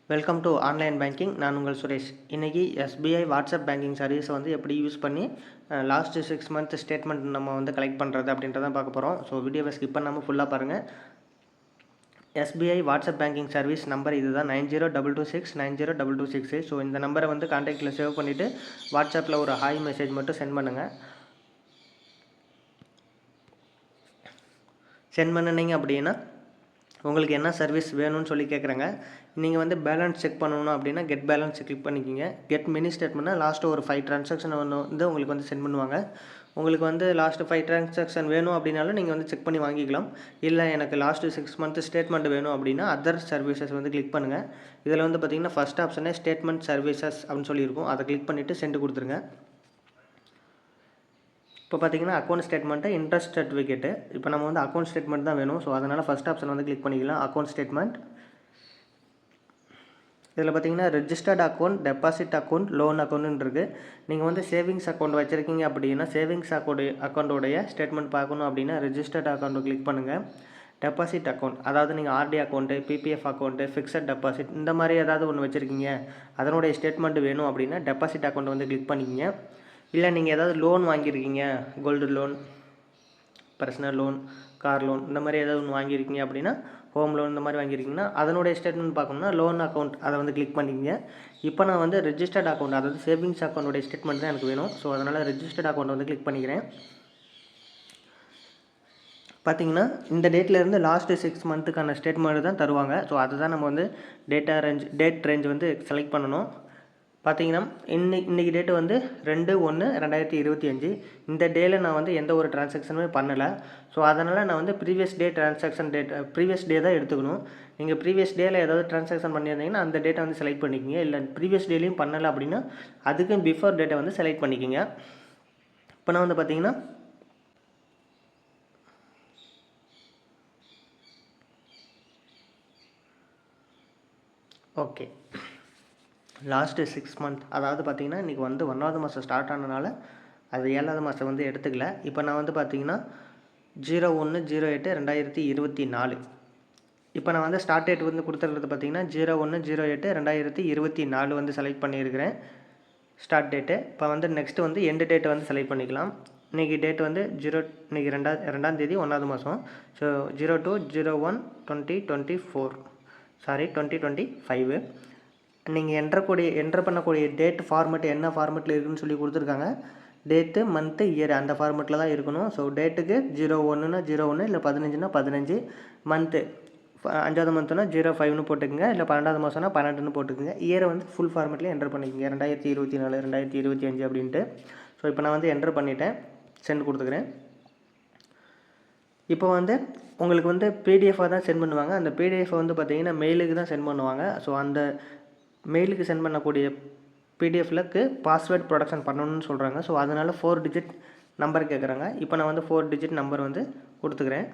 Welcome to online banking. நான் உங்கள் சுரேஷ். இன்றைக்கி எஸ்பிஐ வாட்ஸ்அப் பேங்கிங் சர்வீஸை வந்து எப்படி யூஸ் பண்ணி லாஸ்ட்டு 6 மந்த் ஸ்டேட்மெண்ட் நம்ம வந்து கலெக்ட் பண்ணுறது அப்படின்றதான் பார்க்க போகிறோம். ஸோ வீடியோவை ஸ்கிப் பண்ணாமல் ஃபுல்லாக பாருங்கள். SBI WhatsApp banking service number இது தான் 9022690226. ஸோ இந்த நம்பரை வந்து கான்டாக்டில் சேவ் பண்ணிவிட்டு வாட்ஸ்அப்பில் ஒரு ஹாய் மெசேஜ் மட்டும் சென்ட் பண்ணுங்கள். சென்ட் பண்ணினீங்க அப்படின்னா உங்களுக்கு என்ன சர்வீஸ் வேணும்னு சொல்லி கேட்குறாங்க. நீங்கள் வந்து பேலன்ஸ் செக் பண்ணணும் அப்படின்னா கெட் பேலன்ஸ் கிளிக் பண்ணிக்கிங்க. கெட் மினி ஸ்டேட்மெண்ட்னா லாஸ்ட்டு ஒரு 5 ட்ரான்சாக்ஷன் வந்து உங்களுக்கு வந்து சென்ட் பண்ணுவாங்க. உங்களுக்கு வந்து லாஸ்ட்டு 5 ட்ரான்சாக்ஷன் வேணும் அப்படின்னாலும் நீங்கள் வந்து செக் பண்ணி வாங்கிக்கலாம். இல்லை எனக்கு லாஸ்ட்டு 6 மந்த் ஸ்டேட்மெண்ட் வேணும் அப்படின்னா அதர் சர்வீசஸ் வந்து கிளிக் பண்ணுங்கள். இதில் வந்து பார்த்திங்கன்னா ஃபஸ்ட் ஆப்ஷனே ஸ்டேட்மெண்ட் சர்வீசஸ் அப்படின்னு சொல்லியிருக்கும். அதை கிளிக் பண்ணிவிட்டு சென்ட் கொடுத்துருங்க. இப்போ பார்த்தீங்கன்னா அக்கௌண்ட் ஸ்டேட்மெண்ட்டு இன்ட்ரெஸ்ட் சர்டிஃபிகேட்டு. இப்போ நம்ம வந்து அக்கௌண்ட் ஸ்டேட்மெண்ட் தான் வேணும். ஸோ அதனால் ஃபஸ்ட் ஆப்ஷன் வந்து கிளிக் பண்ணிக்கலாம், அக்கௌண்ட் ஸ்டேட்மெண்ட். இதில் பார்த்தீங்கன்னா registered account, deposit account, loan அக்கௌண்ட்டுன்னு இருக்குது. நீங்கள் வந்து சேவிங்ஸ் அக்கௌண்ட் வச்சுருக்கீங்க அப்படின்னா சேவிங்ஸ் அக்கௌண்ட்டோடைய ஸ்டேட்மெண்ட் பார்க்கணும் அப்படின்னா ரெஜிஸ்டர்ட் அக்கௌண்ட்டை கிளிக் பண்ணுங்கள். டெபாசிட் அக்கௌண்ட், அதாவது நீங்கள் RD account, PPF account, fixed deposit இந்த மாதிரி ஏதாவது ஒன்று வச்சுருக்கீங்க, அதனுடைய ஸ்டேட்மெண்ட் வேணும் அப்படின்னா டெபாசிட் அக்கௌண்ட் வந்து கிளிக் பண்ணிக்கிங்க. இல்லை நீங்கள் ஏதாவது லோன் வாங்கியிருக்கீங்க, gold loan, personal loan, car loan இந்த மாதிரி ஏதாவது ஒன்று வாங்கியிருக்கீங்க அப்படின்னா ஹோம் லோன் இந்த மாதிரி வாங்கியிருக்கீங்கன்னா அதனுடைய ஸ்டேட்மெண்ட் பார்க்கணும்னா லோன் அக்கௌண்ட் அதை வந்து கிளிக் பண்ணிக்கிங்க. இப்போ நான் வந்து ரெஜிஸ்டர்ட் அக்கௌண்ட், அதாவது சேவிங்ஸ் அக்கௌண்ட்டுடைய ஸ்டேட்மெண்ட் தான் எனக்கு வேணும். ஸோ அதனால் ரெஜிஸ்டர்ட் அக்கௌண்ட் வந்து கிளிக் பண்ணிக்கிறேன். பார்த்தீங்கன்னா இந்த டேட்லேருந்து லாஸ்ட்டு 6 மந்த்துக்கான ஸ்டேட்மெண்ட் தான் தருவாங்க. ஸோ அதுதான் நம்ம வந்து டேட் ரேஞ்ச் வந்து செலக்ட் பண்ணணும். பார்த்தீங்கன்னா இன்றைக்கி டேட்டு வந்து 2/1/2025. இந்த டேயில் நான் வந்து எந்த ஒரு ட்ரான்சாக்ஷனுமே பண்ணலை. ஸோ அதனால் நான் வந்து ப்ரீவியஸ் டே தான் எடுத்துக்கணும். நீங்கள் ப்ரீவியஸ் டேயில் ஏதாவது ட்ரான்சாக்ஷன் பண்ணியிருந்தீங்கன்னா அந்த டேட்டை வந்து செலக்ட் பண்ணிக்கிங்க. இல்லை ப்ரீவியஸ் டேலையும் பண்ணலை அப்படின்னா அதுக்கும் பிஃபோர் டேட்டை வந்து செலக்ட் பண்ணிக்கிங்க. இப்போ நான் வந்து பார்த்தீங்கன்னா ஓகே லாஸ்ட்டு 6 மந்த், அதாவது பார்த்திங்கன்னா இன்றைக்கி வந்து 1வது மாதம் ஸ்டார்ட் ஆனதுனால அது 7வது மாதம் வந்து எடுத்துக்கல. இப்போ நான் வந்து பார்த்திங்கன்னா 01/08/2024. இப்போ நான் வந்து ஸ்டார்ட் டேட் வந்து கொடுத்துருக்கிறது பார்த்திங்கன்னா 01/08/2024 வந்து செலக்ட் பண்ணியிருக்கிறேன் ஸ்டார்ட் டேட்டு. இப்போ வந்து நெக்ஸ்ட்டு வந்து எண்டு டேட்டை வந்து செலக்ட் பண்ணிக்கலாம். இன்றைக்கி டேட் வந்து இன்றைக்கி 2ஆம் தேதி 1வது மாதம். ஸோ 2025. நீங்கள் என்ட்ரு பண்ணக்கூடிய டேட் ஃபார்மெட் என்ன ஃபார்மெட்டில் இருக்குதுன்னு சொல்லி கொடுத்துருக்காங்க. டேட்டு, மந்த்து, இயர் அந்த ஃபார்மெட்டில் தான் இருக்கணும். ஸோ டேட்டுக்கு 01னா 01, இல்லை 15னா 15, மந்த்து 5வது மந்த்துனா 05ன்னு போட்டுக்குங்க, இல்லை 12வது மாதம்னா 12ன்னு போட்டுக்குங்க. இயரை வந்து ஃபுல் ஃபார்மெட்லேயே என்ட்ரு பண்ணிக்கோங்க, 2024 2025 அப்படின்ட்டு. ஸோ இப்போ நான் வந்து என்ட்ரு பண்ணிவிட்டேன், சென்ட் கொடுத்துக்கிறேன். இப்போ வந்து உங்களுக்கு வந்து பிடிஎஃபாக தான் சென்ட் பண்ணுவாங்க. அந்த பிடிஎஃபை வந்து பார்த்திங்கன்னா மெயிலுக்கு தான் சென்ட் பண்ணுவாங்க. ஸோ அந்த மெயிலுக்கு சென்ட் பண்ணக்கூடிய பிடிஎஃப்லுக்கு பாஸ்வேர்ட் ப்ரொடக்ஷன் பண்ணணும்னு சொல்கிறாங்க. ஸோ அதனால் 4 டிஜிட் நம்பர் கேட்குறாங்க. இப்போ நான் வந்து 4 டிஜிட் நம்பர் வந்து கொடுத்துக்கிறேன்.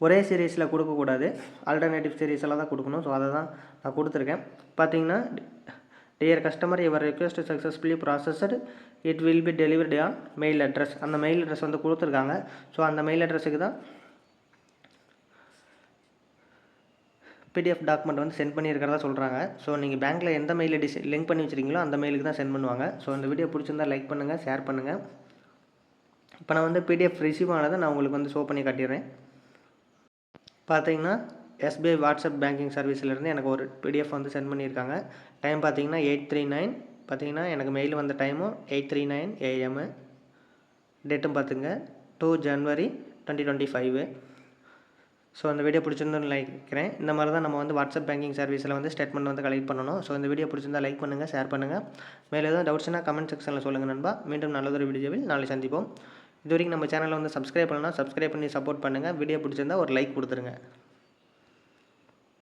ஒரே சீரீஸில் கொடுக்கக்கூடாது, ஆல்டர்னேட்டிவ் சீரீஸில் தான் கொடுக்கணும். ஸோ அதை தான் நான் கொடுத்துருக்கேன். பார்த்தீங்கன்னா dear customer, your request successfully processed, it will be delivered on mail address. அந்த மெயில் அட்ரஸ் வந்து கொடுத்துருக்காங்க. ஸோ அந்த மெயில் அட்ரஸுக்கு தான் பிடிஎஃப் டாக்குமெண்ட் வந்து சென்ட் பண்ணியிருக்கிறதா சொல்கிறாங்க. ஸோ நீங்கள் பேங்க்கில் எந்த மெயில் ஐடி லிங்க் பண்ணி வச்சுருக்கீங்களோ அந்த மெயிலுக்கு தான் சென்ட் பண்ணுவாங்க. ஸோ இந்த வீடியோ பிடிச்சிருந்தால் லைக் பண்ணுங்கள், ஷேர் பண்ணுங்கள். இப்போ நான் வந்து பிடிஎஃப் ரிசீவ் ஆனதை நான் உங்களுக்கு வந்து ஷோ பண்ணி காட்டிடுறேன். பார்த்தீங்கன்னா எஸ்பிஐ வாட்ஸ்அப் பேங்கிங் சர்வீஸ்லேருந்து எனக்கு ஒரு பிடிஎஃப் வந்து சென்ட் பண்ணியிருக்காங்க. டைம் பார்த்தீங்கன்னா 8:39. பார்த்தீங்கன்னா எனக்கு மெயில் வந்த டைமும் 8:39 AM. டேட்டும் பார்த்துங்க 2 January 2025. ஸோ அந்த வீடியோ பிடிச்சிருந்தோன்னு நினைக்கிறேன். இந்த மாதிரி தான் நம்ம வந்து வாட்ஸ்அப் பேங்கிங் சர்வீஸில் வந்து ஸ்டேட்மெண்ட் வந்து கலெக்ட் பண்ணணும். ஸோ இந்த வீடியோ பிடிச்சிருந்தால் லைக் பண்ணுங்கள், ஷேர் பண்ணுங்கள். மேலே எதுவும் டவுட்ஸ்னால் கமெண்ட் செக்ஷனில் சொல்லுங்கள் நண்பா. மீண்டும் நல்லதொரு வீடியோவில் நாளை சந்திப்போம். இது வரைக்கும் நம்ம சேனலை வந்து சப்ஸ்கிரைப் பண்ணலாம், சப்ஸ்கிரைப் பண்ணி சப்போர்ட் பண்ணுங்கள். வீடியோ பிடிச்சிருந்தால் ஒரு லைக் கொடுத்துருங்க.